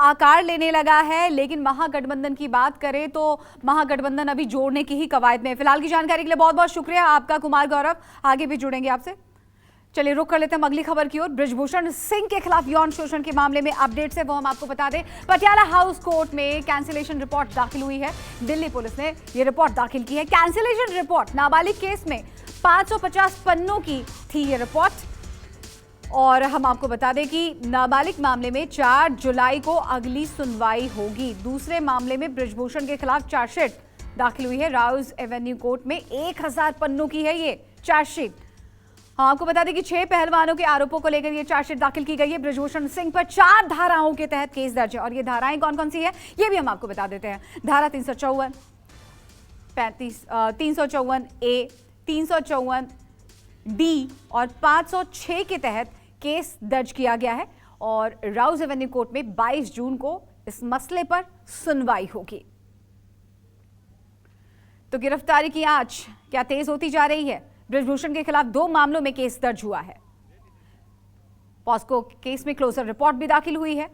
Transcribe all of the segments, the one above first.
आकार लेने लगा है, लेकिन महागठबंधन की बात करें तो महागठबंधन अभी जोड़ने की ही कवायद में। फिलहाल की जानकारी के लिए बहुत बहुत शुक्रिया आपका कुमार गौरव, आगे भी जुड़ेंगे आपसे। चलिए रुक कर लेते हैं अगली खबर की ओर। बृजभूषण सिंह के खिलाफ यौन शोषण के मामले में अपडेट्स है, वो हम आपको बता दें। पटियाला हाउस कोर्ट में कैंसिलेशन रिपोर्ट दाखिल हुई है। दिल्ली पुलिस ने यह रिपोर्ट दाखिल की है। कैंसिलेशन रिपोर्ट, नाबालिग केस में 550 पन्नों की थी ये रिपोर्ट। और हम आपको बता दें कि नाबालिग मामले में 4 जुलाई को अगली सुनवाई होगी। दूसरे मामले में बृजभूषण के खिलाफ चार्जशीट दाखिल हुई है। राउज एवेन्यू कोर्ट में 1000 पन्नों की है ये चार्जशीट। हाँ, आपको बता दें कि 6 पहलवानों के आरोपों को लेकर ये चार्जशीट दाखिल की गई है। बृजभूषण सिंह पर 4 धाराओं के तहत केस दर्ज है और ये धाराएं कौन कौन सी है ये भी हम आपको बता देते हैं। धारा 354, 354 ए, 354 डी और 506 के तहत केस दर्ज किया गया है और राउज एवेन्यू कोर्ट में 22 जून को इस मसले पर सुनवाई होगी। तो गिरफ्तारी की आंच क्या तेज होती जा रही है? बृजभूषण के खिलाफ 2 मामलों में केस दर्ज हुआ है। पॉस्को केस में क्लोजर रिपोर्ट भी दाखिल हुई है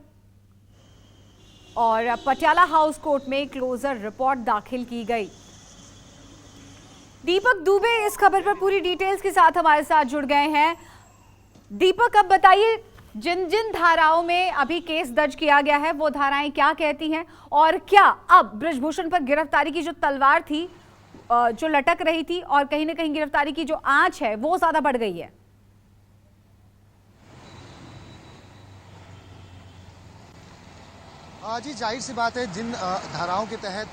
और पटियाला हाउस कोर्ट में क्लोजर रिपोर्ट दाखिल की गई। दीपक दुबे इस खबर पर पूरी डिटेल्स के साथ हमारे साथ जुड़ गए हैं। दीपक, अब बताइए, जिन जिन धाराओं में अभी केस दर्ज किया गया है वो धाराएं क्या कहती हैं और क्या अब बृजभूषण पर गिरफ्तारी की जो तलवार थी, जो लटक रही थी और कहीं ना कहीं गिरफ्तारी की जो आंच है वो ज्यादा बढ़ गई है? जी, जाहिर सी बात है, जिन धाराओं के तहत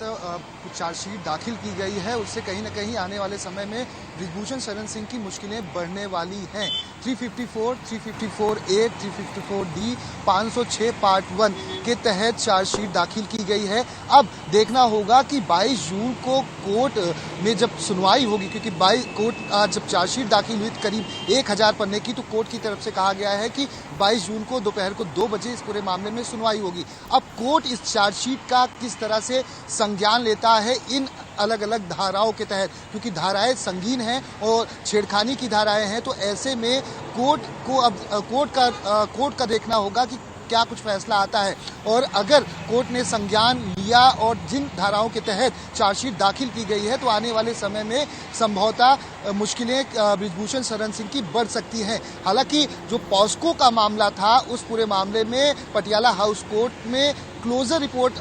चार्जशीट दाखिल की गई है उससे कहीं ना कहीं आने वाले समय में बृजभूषण शरण सिंह की मुश्किलें बढ़ने वाली हैं। 354, 354 ए, 354 डी, 506 पार्ट 1 के तहत चार्जशीट दाखिल की गई है। अब देखना होगा कि 22 जून को कोर्ट में जब सुनवाई होगी, क्योंकि जब चार्जशीट दाखिल हुई करीब 1000 पन्ने की, तो कोर्ट की तरफ से कहा गया है कि 22 जून को दोपहर को 2 बजे इस पूरे मामले में सुनवाई होगी। अब कोर्ट इस चार्जशीट का किस तरह से संज्ञान लेता है इन अलग अलग धाराओं के तहत, क्योंकि धाराएं संगीन हैं और छेड़खानी की धाराएं हैं, तो ऐसे में कोर्ट को अब कोर्ट का देखना होगा कि क्या कुछ फैसला आता है। और अगर कोर्ट ने संज्ञान लिया और जिन धाराओं के तहत चार्जशीट दाखिल की गई है, तो आने वाले समय में संभवतः मुश्किलें बृजभूषण शरण सिंह की बढ़ सकती हैं। हालांकि जो पॉस्को का मामला था, उस पूरे मामले में पटियाला हाउस कोर्ट में क्लोजर रिपोर्ट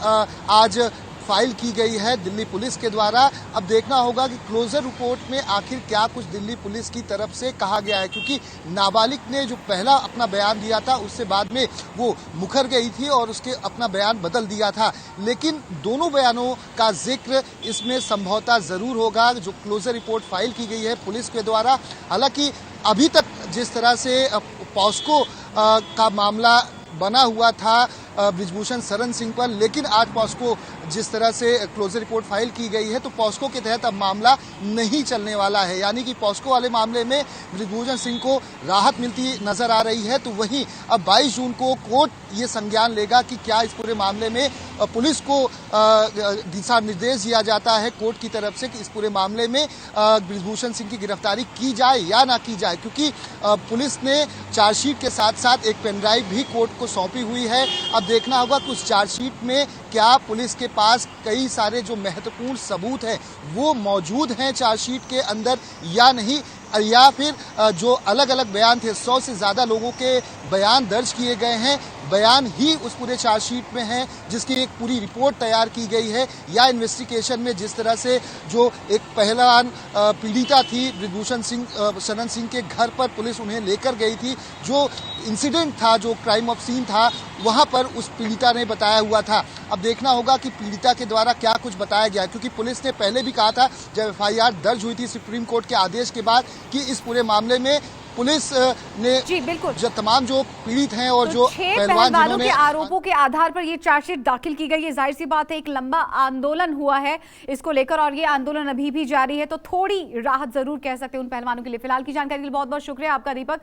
आज फाइल की गई है दिल्ली पुलिस के द्वारा। अब देखना होगा कि क्लोजर रिपोर्ट में आखिर क्या कुछ दिल्ली पुलिस की तरफ से कहा गया है, क्योंकि नाबालिग ने जो पहला अपना बयान दिया था उससे बाद में वो मुकर गई थी और उसके अपना बयान बदल दिया था, लेकिन दोनों बयानों का जिक्र इसमें संभवतः जरूर होगा जो क्लोजर रिपोर्ट फाइल की गई है पुलिस के द्वारा। हालांकि अभी तक जिस तरह से पॉस्को का मामला बना हुआ था बृजभूषण शरण सिंह पर, लेकिन आज पॉस्को जिस तरह से क्लोजर रिपोर्ट फाइल की गई है, तो पॉस्को के तहत अब मामला नहीं चलने वाला है, यानी कि पॉस्को वाले मामले में बृजभूषण सिंह को राहत मिलती नजर आ रही है। तो वहीं अब 22 जून को कोर्ट ये संज्ञान लेगा कि क्या इस पूरे मामले में पुलिस को दिशा निर्देश दिया जाता है कोर्ट की तरफ से कि इस पूरे मामले में बृजभूषण सिंह की गिरफ्तारी की जाए या ना की जाए, क्योंकि पुलिस ने चार्जशीट के साथ साथ एक पेनड्राइव भी कोर्ट को सौंपी हुई है। अब देखना होगा कि उस चार्जशीट में क्या पुलिस के पास कई सारे जो महत्वपूर्ण सबूत हैं वो मौजूद हैं चार्जशीट के अंदर या नहीं, या फिर जो अलग अलग बयान थे, 100 से ज़्यादा लोगों के बयान दर्ज किए गए हैं, बयान ही उस पूरे चार्जशीट में है जिसकी एक पूरी रिपोर्ट तैयार की गई है, या इन्वेस्टिगेशन में जिस तरह से जो एक पहलवान पीड़िता थी बृजभूषण शरण सिंह के घर पर पुलिस उन्हें लेकर गई थी, जो इंसिडेंट था, जो क्राइम ऑफ सीन था, वहां पर उस पीड़िता ने बताया हुआ था। अब देखना होगा कि पीड़िता के द्वारा क्या कुछ बताया गया, क्योंकि पुलिस ने पहले भी कहा था जब FIR दर्ज हुई थी सुप्रीम कोर्ट के आदेश के बाद कि इस पूरे मामले में पुलिस ने जी बिल्कुल जो तमाम जो पीड़ित हैं और जो पहलवानों के आरोपों के आधार पर ये चार्जशीट दाखिल की गई है। जाहिर सी बात है, एक लंबा आंदोलन हुआ है इसको लेकर और ये आंदोलन अभी भी जारी है, तो थोड़ी राहत जरूर कह सकते हैं उन पहलवानों के लिए। फिलहाल की जानकारी के लिए बहुत बहुत शुक्रिया आपका दीपक।